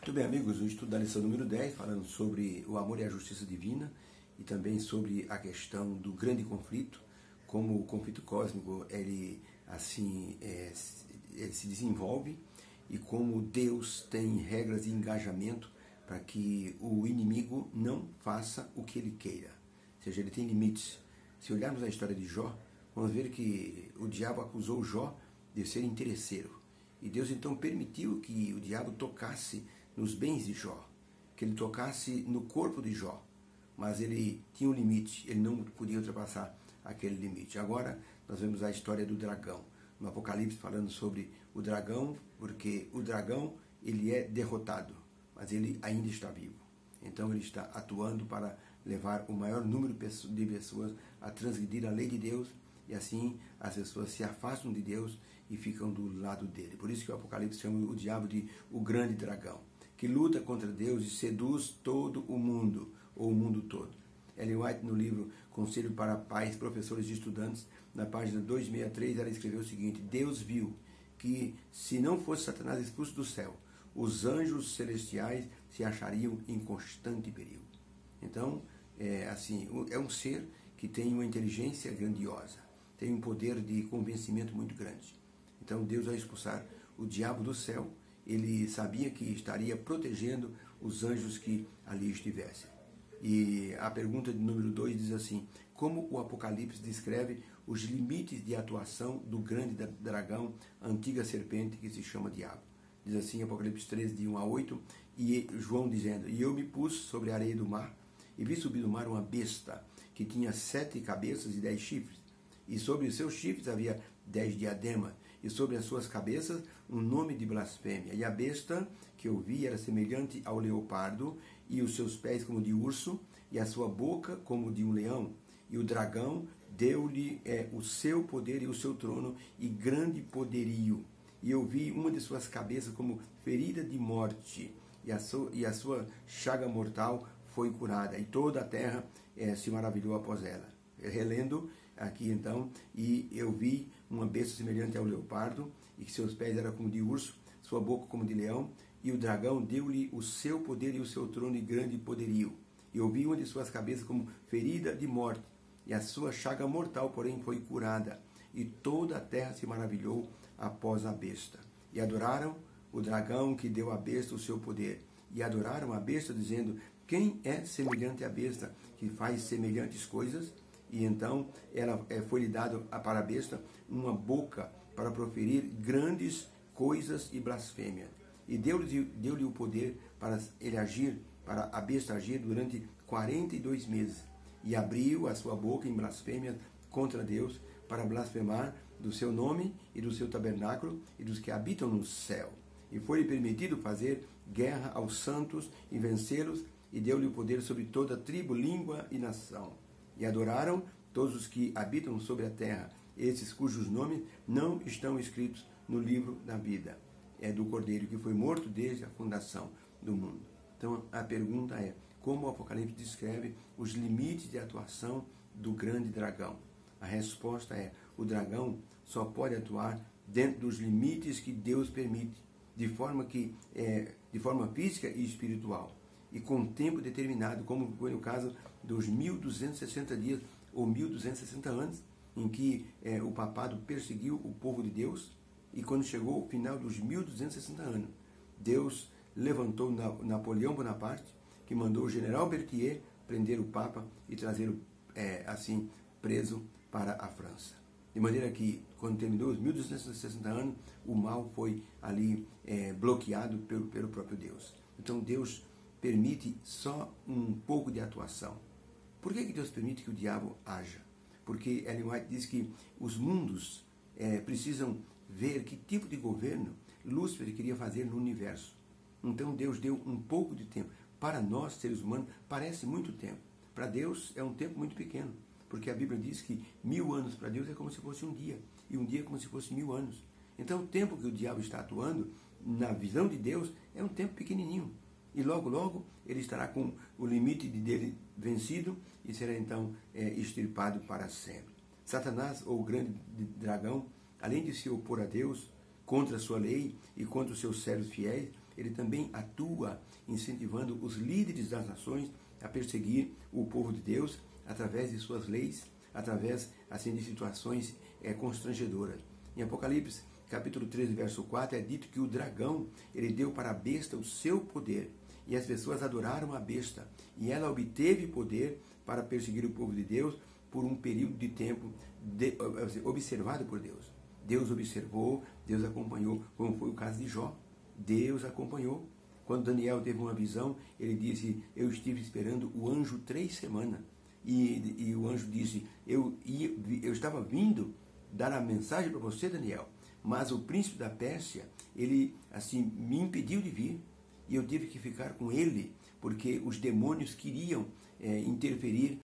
Muito bem, amigos, o estudo da lição número 10, falando sobre o amor e a justiça divina e também sobre a questão do grande conflito, como o conflito cósmico ele se desenvolve e como Deus tem regras de engajamento para que o inimigo não faça o que ele queira, ou seja, ele tem limites. Se olharmos a história de Jó, vamos ver que o diabo acusou Jó de ser interesseiro e Deus então permitiu que o diabo tocasse nos bens de Jó, que ele tocasse no corpo de Jó, mas ele tinha um limite, ele não podia ultrapassar aquele limite. Agora nós vemos a história do dragão, no Apocalipse falando sobre o dragão, porque o dragão ele é derrotado, mas ele ainda está vivo. Então ele está atuando para levar o maior número de pessoas a transgredir a lei de Deus, e assim as pessoas se afastam de Deus e ficam do lado dele. Por isso que o Apocalipse chama o diabo de o grande dragão, que luta contra Deus e seduz todo o mundo, ou o mundo todo. Ellen White, no livro Conselho para Pais, Professores e Estudantes, na página 263, ela escreveu o seguinte: Deus viu que, se não fosse Satanás expulso do céu, os anjos celestiais se achariam em constante perigo. Então, é um ser que tem uma inteligência grandiosa, tem um poder de convencimento muito grande. Então, Deus, ao expulsar o diabo do céu, ele sabia que estaria protegendo os anjos que ali estivessem. E a pergunta de número 2 diz assim: como o Apocalipse descreve os limites de atuação do grande dragão, a antiga serpente que se chama diabo? Diz assim, Apocalipse 13, de 1 a 8, e João dizendo: e eu me pus sobre a areia do mar, e vi subir do mar uma besta, que tinha 7 cabeças e 10 chifres, e sobre os seus chifres havia 10 diademas, e sobre as suas cabeças um nome de blasfêmia. E a besta que eu vi era semelhante ao leopardo, e os seus pés como de urso, e a sua boca como de um leão. E o dragão deu-lhe o seu poder e o seu trono e grande poderio. E eu vi uma de suas cabeças como ferida de morte, e a sua chaga mortal foi curada, e toda a terra se maravilhou após ela. Relendo aqui então, e eu vi uma besta semelhante ao leopardo, e que seus pés eram como de urso, sua boca como de leão, e o dragão deu-lhe o seu poder e o seu trono e grande poderio. E eu vi uma de suas cabeças como ferida de morte, e a sua chaga mortal, porém, foi curada, e toda a terra se maravilhou após a besta. E adoraram o dragão que deu à besta o seu poder, e adoraram a besta, dizendo: quem é semelhante à besta, que faz semelhantes coisas? E então foi-lhe dado para a besta uma boca para proferir grandes coisas e blasfêmia. E deu-lhe o poder para ele agir, para a besta agir durante 42 meses. E abriu a sua boca em blasfêmia contra Deus, para blasfemar do seu nome e do seu tabernáculo e dos que habitam no céu. E foi-lhe permitido fazer guerra aos santos e vencê-los, e deu-lhe o poder sobre toda tribo, língua e nação. E adoraram todos os que habitam sobre a terra, esses cujos nomes não estão escritos no livro da vida, do Cordeiro, que foi morto desde a fundação do mundo. Então a pergunta é: como o Apocalipse descreve os limites de atuação do grande dragão? A resposta é: o dragão só pode atuar dentro dos limites que Deus permite, de forma física e espiritual, e com tempo determinado, como foi no caso dos 1260 dias ou 1260 anos, em que o papado perseguiu o povo de Deus, e quando chegou o final dos 1260 anos, Deus levantou Napoleão Bonaparte, que mandou o general Berthier prender o Papa e trazê-lo preso para a França. De maneira que, quando terminou os 1260 anos, o mal foi ali bloqueado pelo próprio Deus. Então Deus permite só um pouco de atuação. Por que Deus permite que o diabo haja? Porque Ellen White diz que os mundos precisam ver que tipo de governo Lúcifer queria fazer no universo. Então Deus deu um pouco de tempo. Para nós, seres humanos, parece muito tempo. Para Deus é um tempo muito pequeno, porque a Bíblia diz que 1000 anos para Deus é como se fosse um dia, e um dia é como se fosse 1000 anos. Então o tempo que o diabo está atuando, na visão de Deus, é um tempo pequenininho. E logo, logo, ele estará com o limite dele vencido e será então extirpado para sempre. Satanás, ou o grande dragão, além de se opor a Deus, contra a sua lei e contra os seus servos fiéis, ele também atua incentivando os líderes das nações a perseguir o povo de Deus através de suas leis, através assim de situações constrangedoras. Em Apocalipse, capítulo 13, verso 4, é dito que o dragão, ele deu para a besta o seu poder, e as pessoas adoraram a besta, e ela obteve poder para perseguir o povo de Deus por um período de tempo observado por Deus. Deus observou, Deus acompanhou, como foi o caso de Jó. Deus acompanhou. Quando Daniel teve uma visão, ele disse, eu estive esperando o anjo 3 semanas. E o anjo disse, eu estava vindo dar a mensagem para você, Daniel, mas o príncipe da Pérsia, ele assim me impediu de vir, e eu tive que ficar com ele, porque os demônios queriam interferir